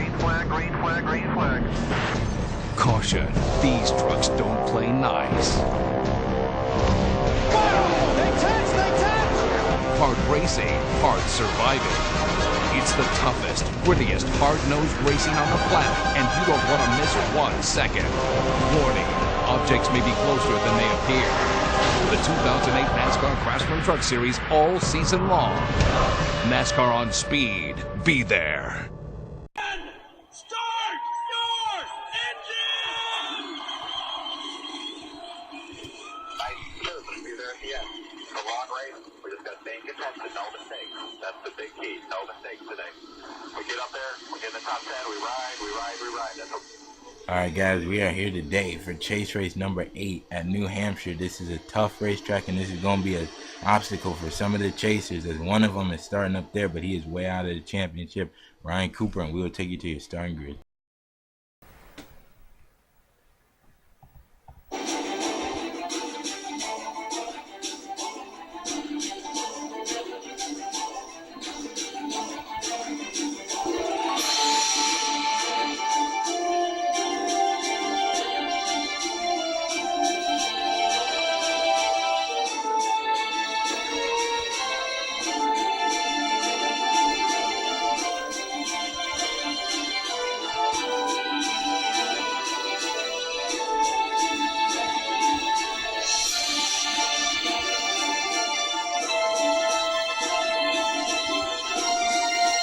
Green flag, green flag, green flag. Caution, these trucks don't play nice. Whoa! They touch! Hard racing, hard surviving. It's the toughest, grittiest, hard-nosed racing on the planet, and you don't want to miss 1 second. Warning, objects may be closer than they appear. The 2008 NASCAR Craftsman Truck Series all season long. NASCAR on Speed. Be there. Start your engine! Yeah. The long race, we just got to stay in contention, no mistakes. That's the big key, no mistakes today. We get up there, we get in the top 10, we ride. That's okay. Alright guys, we are here today for chase race number 8 at New Hampshire. This is a tough racetrack, and this is going to be an obstacle for some of the chasers, as one of them is starting up there, but he is way out of the championship, Ryan Cooper, and we will take you to your starting grid.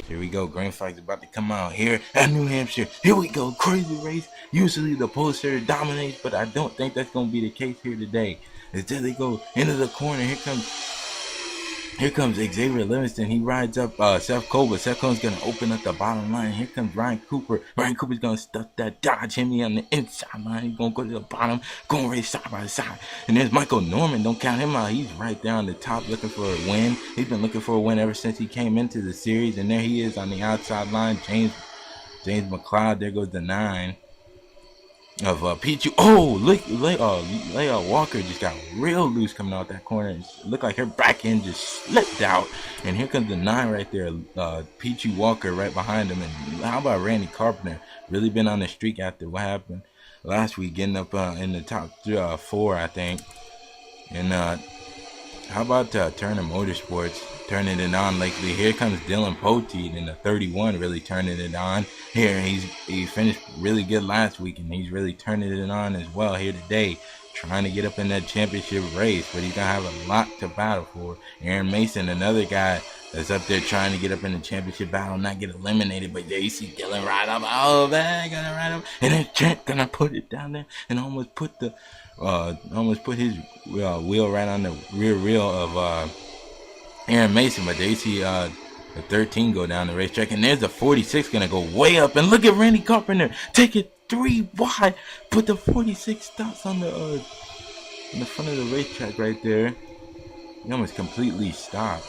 Here we go, green flag's about to come out here at New Hampshire. Here we go, crazy race. Usually the poster dominates, but I don't think that's going to be the case here today. Instead they go into the corner. Here comes Xavier Livingston. He rides up Seth Cole, but Seth Cole's going to open up the bottom line. Here comes Ryan Cooper. Ryan Cooper's going to stuff that Dodge Hemi on the inside line. He's going to go to the bottom, going to race side by side. And there's Michael Norman. Don't count him out. He's right there on the top looking for a win. He's been looking for a win ever since he came into the series. And there he is on the outside line. James McLeod. There goes the 9 of Pichu. Oh, look, Leia Walker just got real loose coming out that corner. It looked like her back end just slipped out. And here comes the 9 right there, Pichu Walker right behind him. And how about Randy Carpenter? Really been on the streak after what happened last week, getting up in the top 4, I think. And how about Turner Motorsports turning it on lately? Here comes Dylan Poteet in the 31, really turning it on. Here he finished really good last week, and he's really turning it on as well here today, trying to get up in that championship race, but he's gonna have a lot to battle for. Aaron Mason, another guy that's up there trying to get up in the championship battle, not get eliminated, but there you see Dylan right up. Oh man, gonna ride up, and then Trent gonna put it down there and almost put his wheel right on the rear wheel of Aaron Mason, but they see the 13 go down the racetrack, and there's the 46 gonna go way up, and look at Randy Carpenter take it 3 wide, put the 46 stops on the front of the racetrack right there. He almost completely stopped.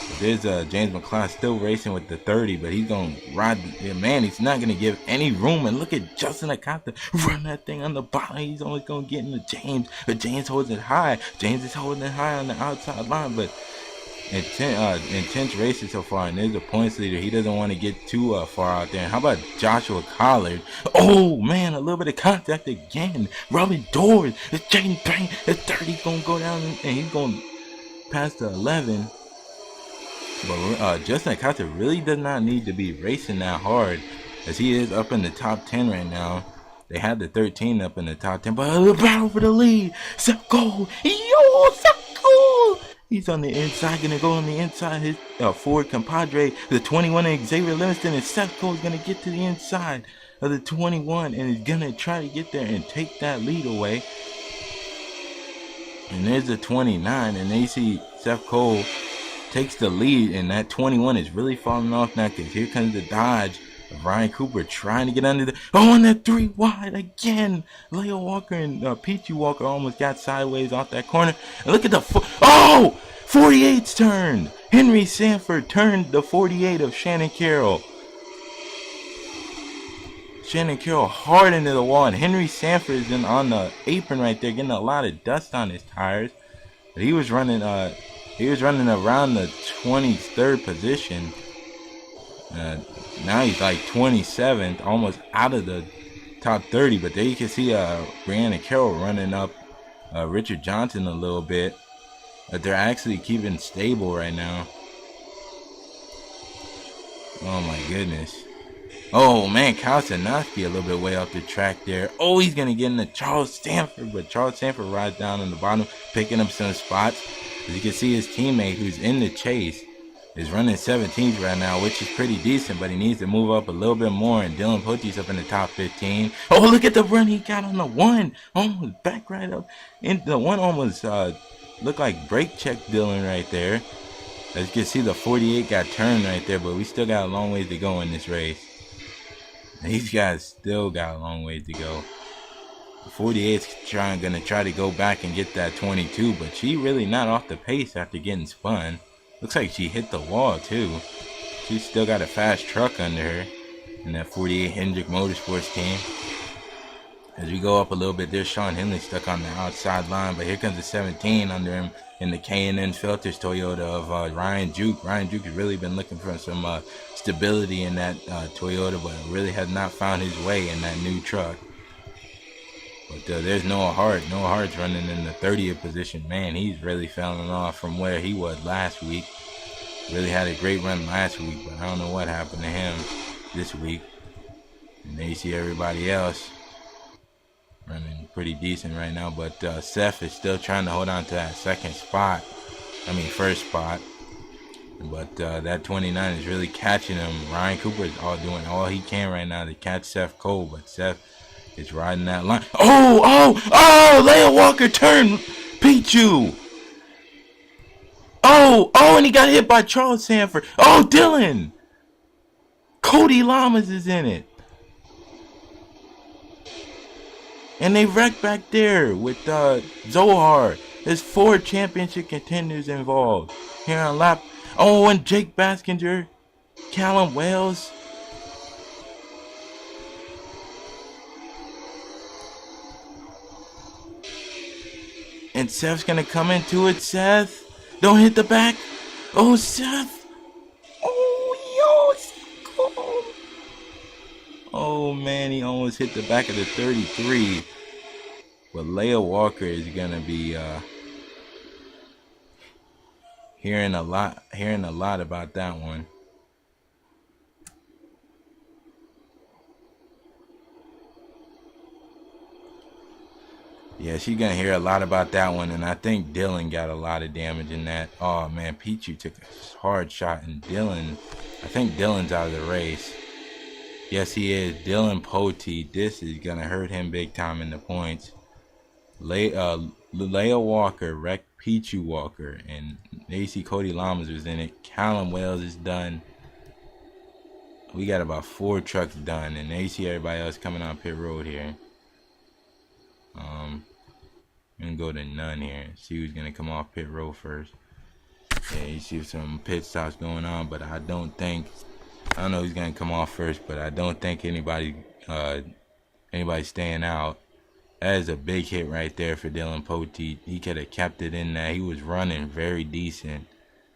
But there's James McLeod still racing with the 30, but he's gonna ride. Man, he's not gonna give any room. And look at Justin Acosta run that thing on the bottom. He's always gonna get into James, but James holds it high. James is holding it high on the outside line, but intense races so far, and there's a points leader. He doesn't want to get too far out there. And how about Joshua Collard? Oh man, a little bit of contact again. Robin Doors, it's James Payne, the 30's gonna go down, and he's gonna pass the 11. But Justin Acosta really does not need to be racing that hard, as he is up in the top 10 right now. They had the 13 up in the top 10, but the battle for the lead. Seth Cole, Seth Cole. He's on the inside, gonna go on the inside. His Ford compadre, the 21 of Xavier Livingston, and Seth Cole's gonna get to the inside of the 21, and he's gonna try to get there and take that lead away. And there's the 29, and they see Seth Cole takes the lead, and that 21 is really falling off now, because here comes the Dodge of Ryan Cooper trying to get under the, on that 3 wide again. Leo Walker and Pichu Walker almost got sideways off that corner. And look at the 48's turned. Henry Sanford turned the 48 of Shannon Carroll. Shannon Carroll hard into the wall, and Henry Sanford is on the apron right there, getting a lot of dust on his tires. But he was running around the 23rd position. Uh, Now he's like 27th, almost out of the top 30. But there you can see Brianna Carroll running up Richard Johnson a little bit. But they're actually keeping stable right now. Oh my goodness. Oh man, Kyle Sanaski a little bit way off the track there. Oh, he's gonna get into Charles Stanford, but Charles Stanford rides down in the bottom, picking up some spots. As you can see, his teammate who's in the chase is running 17th right now, which is pretty decent, but he needs to move up a little bit more. And Dylan Pote's up in the top 15. Oh, look at the run he got on the one. Almost back right up. And the one almost looked like brake check Dylan right there. As you can see, the 48 got turned right there, but we still got a long ways to go in this race. These guys still got a long ways to go. The 48's gonna try to go back and get that 22, but she really not off the pace after getting spun. Looks like she hit the wall too. She's still got a fast truck under her in that 48 Hendrick Motorsports team. As we go up a little bit, there's Sean Henley stuck on the outside line, but here comes the 17 under him in the K&N Filters Toyota of Ryan Juke. Ryan Juke has really been looking for some stability in that Toyota, but really has not found his way in that new truck. But there's Noah Hart. Noah Hart's running in the 30th position. Man, he's really falling off from where he was last week. Really had a great run last week, but I don't know what happened to him this week. And there you see everybody else running pretty decent right now, but Seth is still trying to hold on to that first spot. But that 29 is really catching him. Ryan Cooper is doing all he can right now to catch Seth Cole, but Seth is riding that line. Oh! Leia Walker turned Pichu. And he got hit by Charles Sanford. Oh, Dylan! Cody Lamas is in it. And they wrecked back there with Zohar. There's 4 championship contenders involved here on lap. Oh, and Jake Baskinger, Callum Wells. And Seth's gonna come into it. Seth, don't hit the back. Oh, Seth. Oh, yo. Oh man, he almost hit the back of the 33. But Leia Walker is gonna be hearing a lot about that one. Yeah, she's gonna hear a lot about that one, and I think Dylan got a lot of damage in that. Oh man, Pichu took a hard shot, and I think Dylan's out of the race. Yes, he is. Dylan Pote. This is going to hurt him big time in the points. Leia Walker wrecked Pichu Walker. And AC Cody Lamas was in it. Callum Wells is done. We got about 4 trucks done. And they see everybody else coming on pit road here. I'm going to go to none here. See who's going to come off pit road first. Yeah, you see some pit stops going on. But I don't know who's gonna come off first, but I don't think anybody staying out. That is a big hit right there for Dylan Pote. He could have kept it in there. He was running very decent.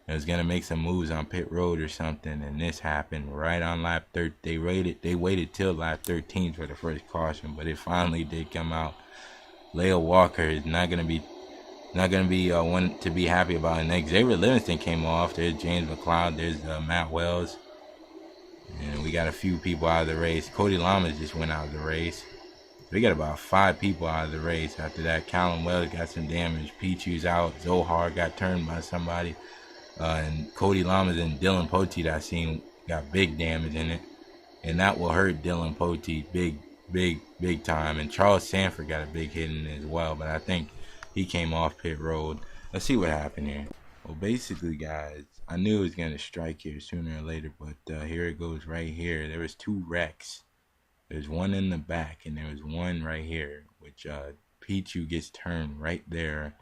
It was gonna make some moves on pit road or something, and this happened right on lap 13. They waited till lap 13 for the first caution, but it finally did come out. Leia Walker is not gonna be one to be happy about. And Xavier Livingston came off. There's James McLeod. There's Matt Wells. And we got a few people out of the race. Cody Lamas just went out of the race. We got about 5 people out of the race. After that, Callum Wells got some damage. Pichu's out. Zohar got turned by somebody. And Cody Lamas and Dylan Pote that I seen got big damage in it. And that will hurt Dylan Pote big time. And Charles Sanford got a big hit in it as well. But I think he came off pit road. Let's see what happened here. Well, basically, guys, I knew it was going to strike here sooner or later, but here it goes right here. There was 2 wrecks. There's one in the back, and there was one right here, which Pichu gets turned right there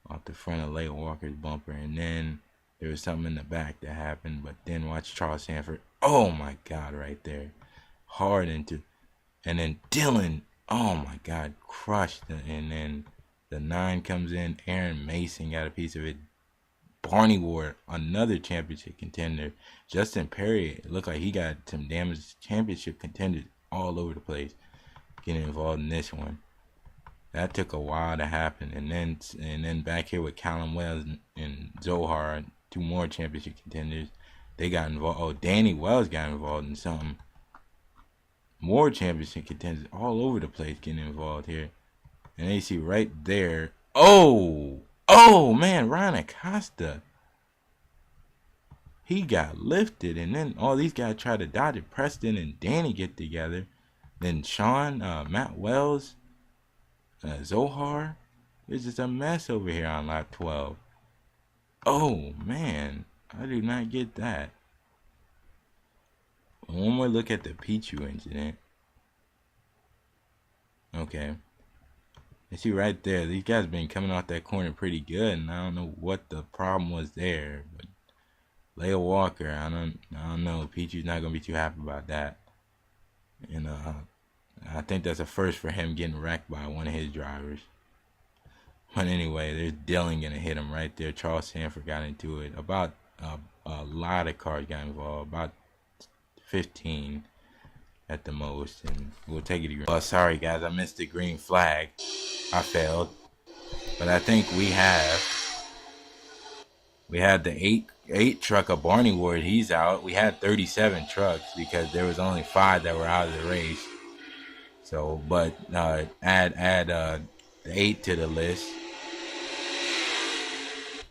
off the front of Leia Walker's bumper. And then there was something in the back that happened, but then watch Charles Sanford. Oh, my God, right there. Hard into. And then Dylan, oh, my God, crushed. And then the 9 comes in. Aaron Mason got a piece of it. Barney Ward, another championship contender. Justin Perry, it looked like he got some damage. Championship contenders all over the place getting involved in this one. That took a while to happen, and then back here with Callum Wells and Zohar, 2 more championship contenders. They got involved. Oh, Danny Wells got involved in something. More championship contenders all over the place getting involved here. And then you see right there. Oh man, Ryan Acosta. He got lifted, and then all these guys try to dodge it. Preston and Danny get together. Then Sean, Matt Wells, Zohar. It's just a mess over here on lap 12. Oh man, I do not get that. One more look at the Pichu incident. Okay. You see right there, these guys been coming off that corner pretty good, and I don't know what the problem was there. But Leia Walker, I don't know. Pichu's not gonna be too happy about that. And I think that's a first for him getting wrecked by one of his drivers. But anyway, there's Dylan gonna hit him right there. Charles Sanford got into it. About a lot of cars got involved. About 15 at the most, and we'll take it to green. Oh, sorry guys, I missed the green flag. I failed, but I think we had the eight truck of Barney Ward. He's out. We had 37 trucks because there was only 5 that were out of the race. So, but add the 8 to the list.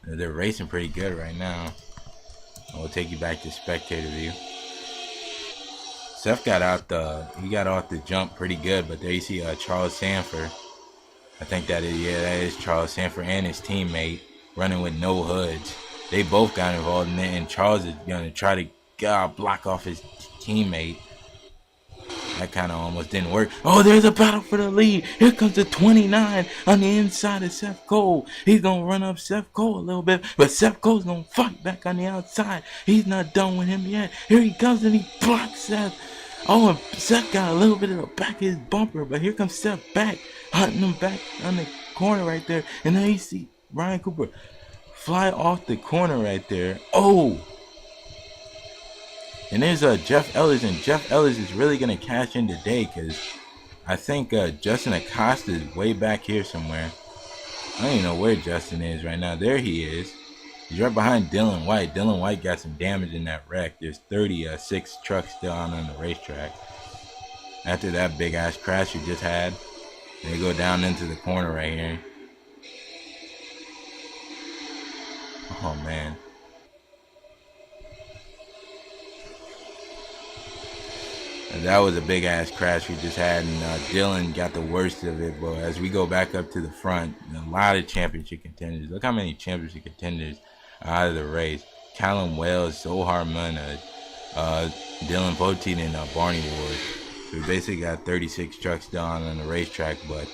They're racing pretty good right now. We'll take you back to spectator view. Seth got off the jump pretty good, but there you see Charles Sanford. I think that is Charles Sanford and his teammate running with no hoods. They both got involved in it, and Charles is gonna try to block off his teammate. That kind of almost didn't work. Oh, there's a battle for the lead. Here comes the 29 on the inside of Seth Cole. He's going to run up Seth Cole a little bit, but Seth Cole's going to fight back on the outside. He's not done with him yet. Here he comes, and he blocks Seth. Oh, and Seth got a little bit of the back of his bumper, but here comes Seth back, hunting him back on the corner right there. And then you see Ryan Cooper fly off the corner right there. Oh! And there's Jeff Ellis, and Jeff Ellis is really going to cash in today because I think Justin Acosta is way back here somewhere. I don't even know where Justin is right now. There he is. He's right behind Dylan White. Dylan White got some damage in that wreck. There's 36 trucks still on the racetrack. After that big-ass crash you just had, they go down into the corner right here. Oh, man. And that was a big ass crash we just had, and Dylan got the worst of it. But as we go back up to the front, a lot of championship contenders. Look how many championship contenders are out of the race. Callum Wells, Zohar Munna, Dylan Poteet, and Barney Ward. So we basically got 36 trucks down on the racetrack, but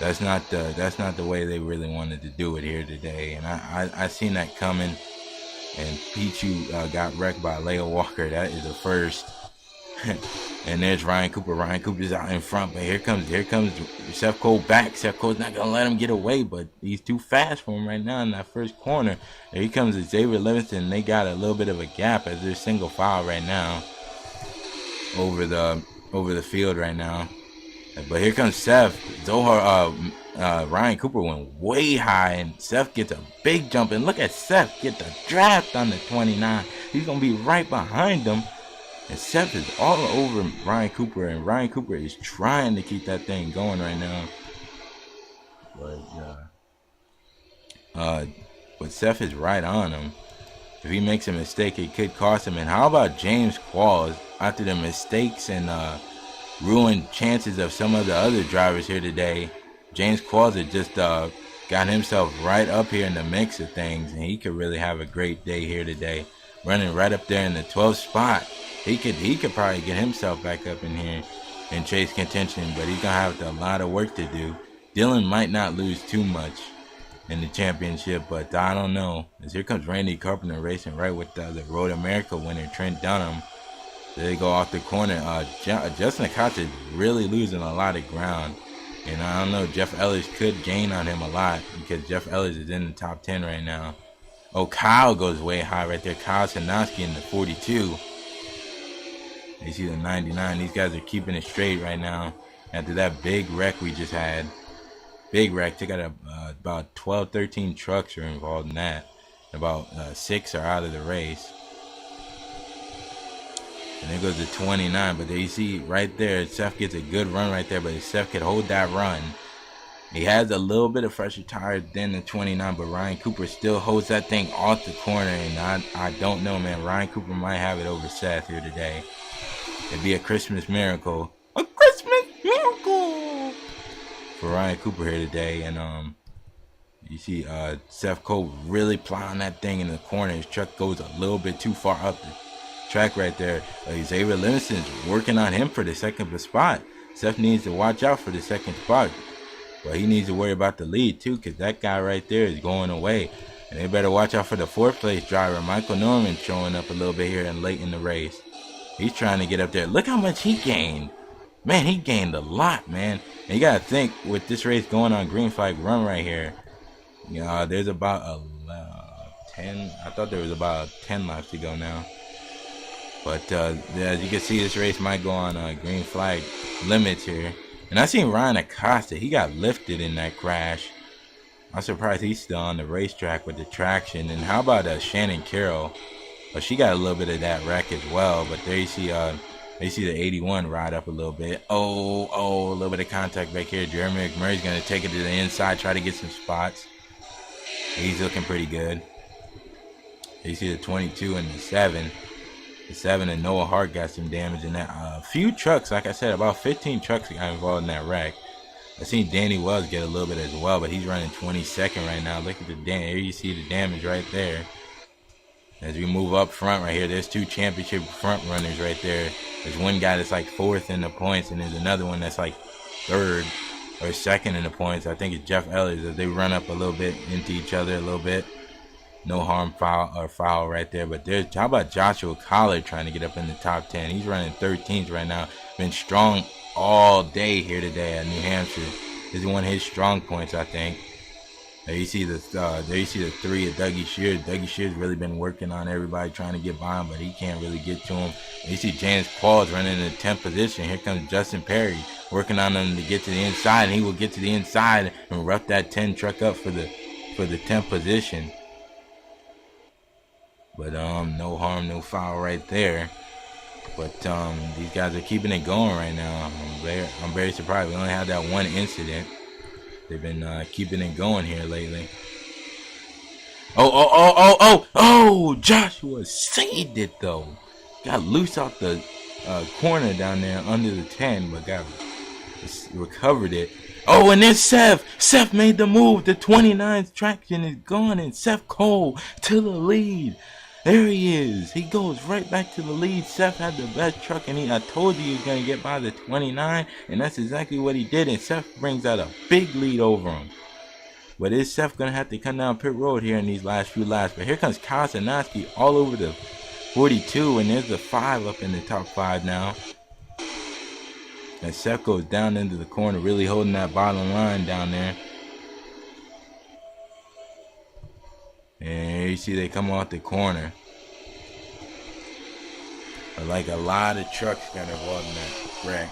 that's not the way they really wanted to do it here today. And I seen that coming. And Pichu got wrecked by Leia Walker. That is the first. And there's Ryan Cooper. Ryan Cooper's out in front, but here comes Seth Cole back. Seth Cole's not gonna let him get away, but he's too fast for him right now in that first corner. There he comes Xavier Livingston. They got a little bit of a gap as they're single file right now over the field right now. But here comes Seth. Zohar, Ryan Cooper went way high, and Seth gets a big jump. And look at Seth get the draft on the 29. He's gonna be right behind him. And Seth is all over Ryan Cooper, and Ryan Cooper is trying to keep that thing going right now. But Seth is right on him. If he makes a mistake, it could cost him. And how about James Qualls after the mistakes and ruined chances of some of the other drivers here today? James Qualls had just got himself right up here in the mix of things, and he could really have a great day here today, running right up there in the 12th spot. He could probably get himself back up in here and chase contention, but he's gonna have a lot of work to do. Dylan might not lose too much in the championship, but I don't know. As here comes Randy Carpenter racing right with the Road America winner Trent Dunham. They go off the corner. Justin Acosta is really losing a lot of ground, and I don't know. Jeff Ellis could gain on him a lot because Jeff Ellis is in the top 10 right now. Oh, Kyle goes way high right there. Kyle Sanowski in the 42. You see the 99. These guys are keeping it straight right now after that big wreck we just had. Big wreck. They got about 12, 13 trucks are involved in that. About 6 are out of the race. And there goes the 29. But there you see right there, Seth gets a good run right there. But if Seth could hold that run, he has a little bit of fresher tires than the 29. But Ryan Cooper still holds that thing off the corner. And I don't know, man. Ryan Cooper might have it over Seth here today. It'd be a Christmas miracle. A Christmas miracle for Ryan Cooper here today. And you see Seth Cole really plowing that thing in the corner. His truck goes a little bit too far up the track right there. Xavier Livingston's working on him for the second spot. Seth needs to watch out for the second spot. But he needs to worry about the lead too, because that guy right there is going away. And they better watch out for the 4th place driver, Michael Norman, showing up a little bit here and late in the race. He's trying to get up there. Look how much he gained. Man, he gained a lot, man. And you got to think, with this race going on green flag run right here, you know, there's about 10. I thought there was about 10 laps to go now. But as you can see, this race might go on green flag limits here. And I seen Ryan Acosta. He got lifted in that crash. I'm surprised he's still on the racetrack with the traction. And how about Shannon Carroll? Well, she got a little bit of that wreck as well. But there you see the 81 ride up a little bit. Oh, a little bit of contact back here. Jeremy McMurray's going to take it to the inside, try to get some spots. He's looking pretty good. You see the 22 and the 7. The 7 and Noah Hart got some damage in that. A few trucks, like I said, about 15 trucks got involved in that wreck. I seen Danny Wells get a little bit as well, but he's running 22nd right now. Look at the damage. Here you see the damage right there. As we move up front right here, there's 2 championship front runners right there. There's one guy that's like 4th in the points, and there's another one that's like 3rd or 2nd in the points. I think it's Jeff Ellis as they run up a little bit into each other a little bit. No harm foul right there. But there's, how about Joshua Collard trying to get up in the top 10? He's running 13th right now. Been strong all day here today at New Hampshire. This is one of his strong points, I think. There you see the 3 of Dougie Shears. Dougie Shears really been working on everybody trying to get by him, but he can't really get to him. And you see James Qualls running in the 10th position. Here comes Justin Perry working on him to get to the inside, and he will get to the inside and rough that 10 truck up for the 10th position. But no harm, no foul right there. But these guys are keeping it going right now. I'm very surprised. We only had that one incident. They've been keeping it going here lately. Oh! Joshua saved it though. Got loose out the corner down there under the 10, but recovered it. Oh, and then Seth. Seth made the move. The 29's traction is gone, and Seth Cole to the lead. There he is. He goes right back to the lead. Seth had the best truck, and I told you he was going to get by the 29, and that's exactly what he did, and Seth brings out a big lead over him. But is Seth going to have to come down pit road here in these last few laps? But here comes Kyle Sanowski all over the 42, and there's the 5 up in the top 5 now. And Seth goes down into the corner, really holding that bottom line down there. And you see they come off the corner. But like a lot of trucks got involved in that wreck.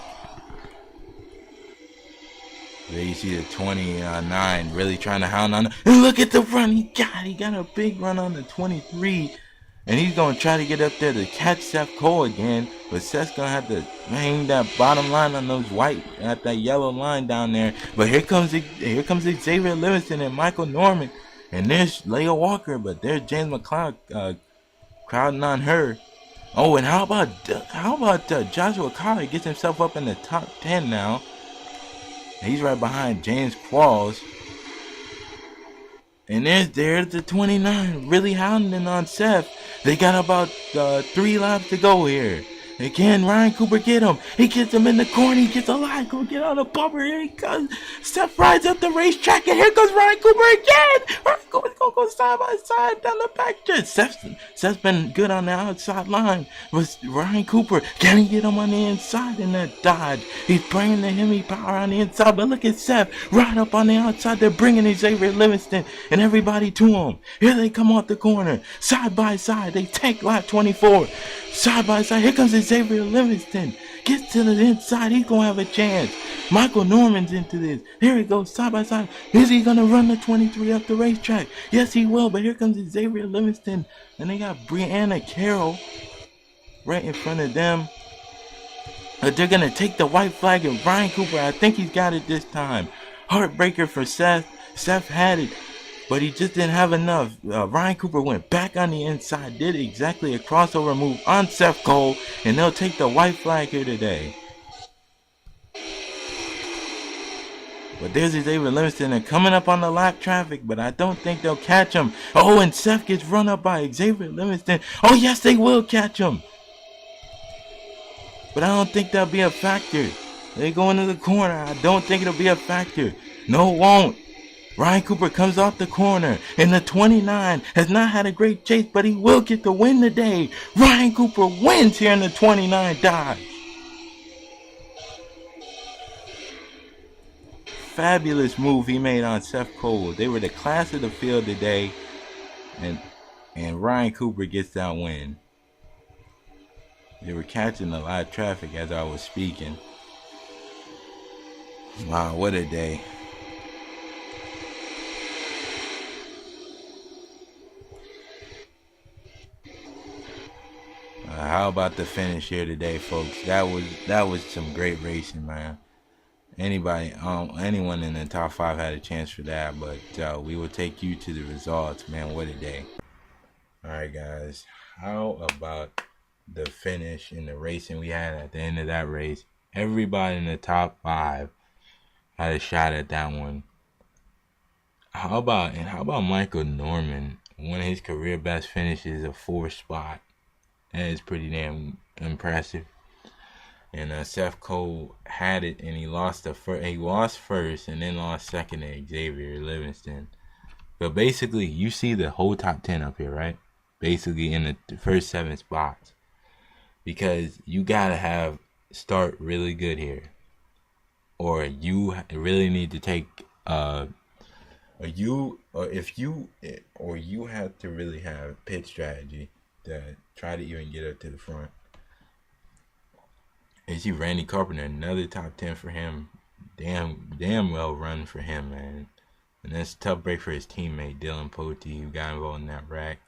There you see the 29 really trying to hound on. And look at the run he got a big run on the 23. And he's going to try to get up there to catch Seth Cole again. But Seth's going to have to hang that bottom line on those white, at that yellow line down there. But here comes Xavier Livingston and Michael Norman. And there's Leah Walker, but there's James McLeod crowding on her. Oh, and how about Joshua Collard gets himself up in the top 10 now. He's right behind James Qualls. And there's the 29 really hounding on Seth. They got about 3 laps to go here. Again, Ryan Cooper get him. He gets him in the corner. He gets a line. Go get on the bumper. Here he comes. Seth rides up the racetrack, and here comes Ryan Cooper again. Ryan Cooper's going to go side by side down the back stretch. Seth's been good on the outside line. But Ryan Cooper, can he get him on the inside in that dodge? He's bringing the Hemi power on the inside, but look at Seth right up on the outside. They're bringing Xavier Livingston and everybody to him. Here they come off the corner, side by side. They take lap 24. Side by side, here comes Xavier Livingston. Gets to the inside, he's going to have a chance. Michael Norman's into this. Here he goes, side by side. Is he going to run the 23 up the racetrack? Yes, he will, but here comes Xavier Livingston. And they got Brianna Carroll right in front of them. But they're going to take the white flag, and Ryan Cooper, I think he's got it this time. Heartbreaker for Seth. Seth had it, but he just didn't have enough. Ryan Cooper went back on the inside, did exactly a crossover move on Seth Cole, and they'll take the white flag here today. But there's Xavier Livingston, and coming up on the lap traffic, but I don't think they'll catch him. Oh, and Seth gets run up by Xavier Livingston. Oh, yes, they will catch him. But I don't think that'll be a factor. They go into the corner. I don't think it'll be a factor. No, it won't. Ryan Cooper comes off the corner, and the 29 has not had a great chase, but he will get the win today. Ryan Cooper wins here in the 29 Dodge. Fabulous move he made on Seth Cole. They were the class of the field today, and Ryan Cooper gets that win. They were catching a lot of traffic as I was speaking. Wow, what a day. How about the finish here today, folks? That was some great racing, man. Anyone in the top 5 had a chance for that, but we will take you to the results, man. What a day. All right, guys. How about the finish in the racing we had at the end of that race? Everybody in the top 5 had a shot at that one. How about Michael Norman? One of his career best finishes, a 4th spot. That is pretty damn impressive. And Seth Cole had it, and he lost first, and then lost second to Xavier Livingston. But basically, you see the whole top 10 up here, right? Basically, in the first 7 spots, because you gotta start really good here, or you really need to take you have to really have pit strategy to try to even get up to the front. You see Randy Carpenter, another top 10 for him. Damn well run for him, man. And that's a tough break for his teammate, Dylan Pote, who got involved in that wreck.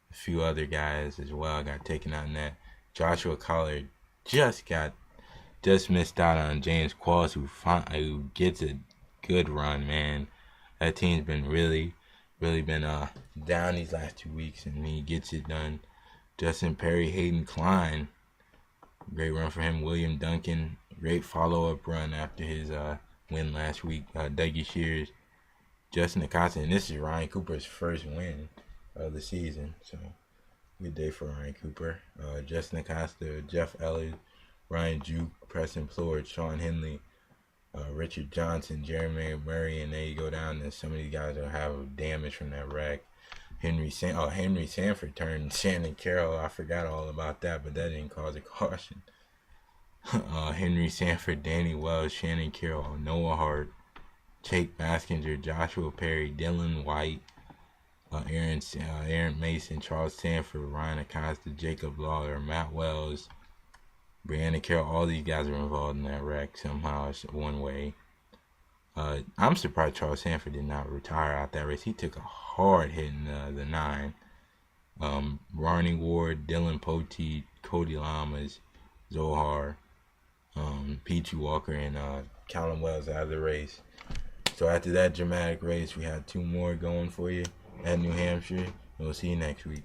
A few other guys as well got taken out in that. Joshua Collard just missed out on James Qualls, who gets a good run, man. That team's been really been down these last 2 weeks, and he gets it done. Justin Perry, Hayden Klein, great run for him. William Duncan, great follow-up run after his win last week. Dougie Shears, Justin Acosta, and this is Ryan Cooper's first win of the season. So, good day for Ryan Cooper. Justin Acosta, Jeff Elliott, Ryan Juke, Preston Plord, Sean Henley, Richard Johnson, Jeremy Murray, and there you go down. And some of these guys will have damage from that wreck. Henry Sanford turned Shannon Carroll. I forgot all about that, but that didn't cause a caution. Henry Sanford, Danny Wells, Shannon Carroll, Noah Hart, Jake Baskinger, Joshua Perry, Dylan White, Aaron Mason, Charles Sanford, Ryan Acosta, Jacob Lawler, Matt Wells, Brianna Carroll. All these guys are involved in that wreck somehow, one way. I'm surprised Charles Sanford did not retire out that race. He took a hard hit in the 9. Ronnie Ward, Dylan Pote, Cody Lamas, Zohar, Peachy Walker, and Callum Wells out of the race. So after that dramatic race, we had 2 more going for you at New Hampshire. We'll see you next week.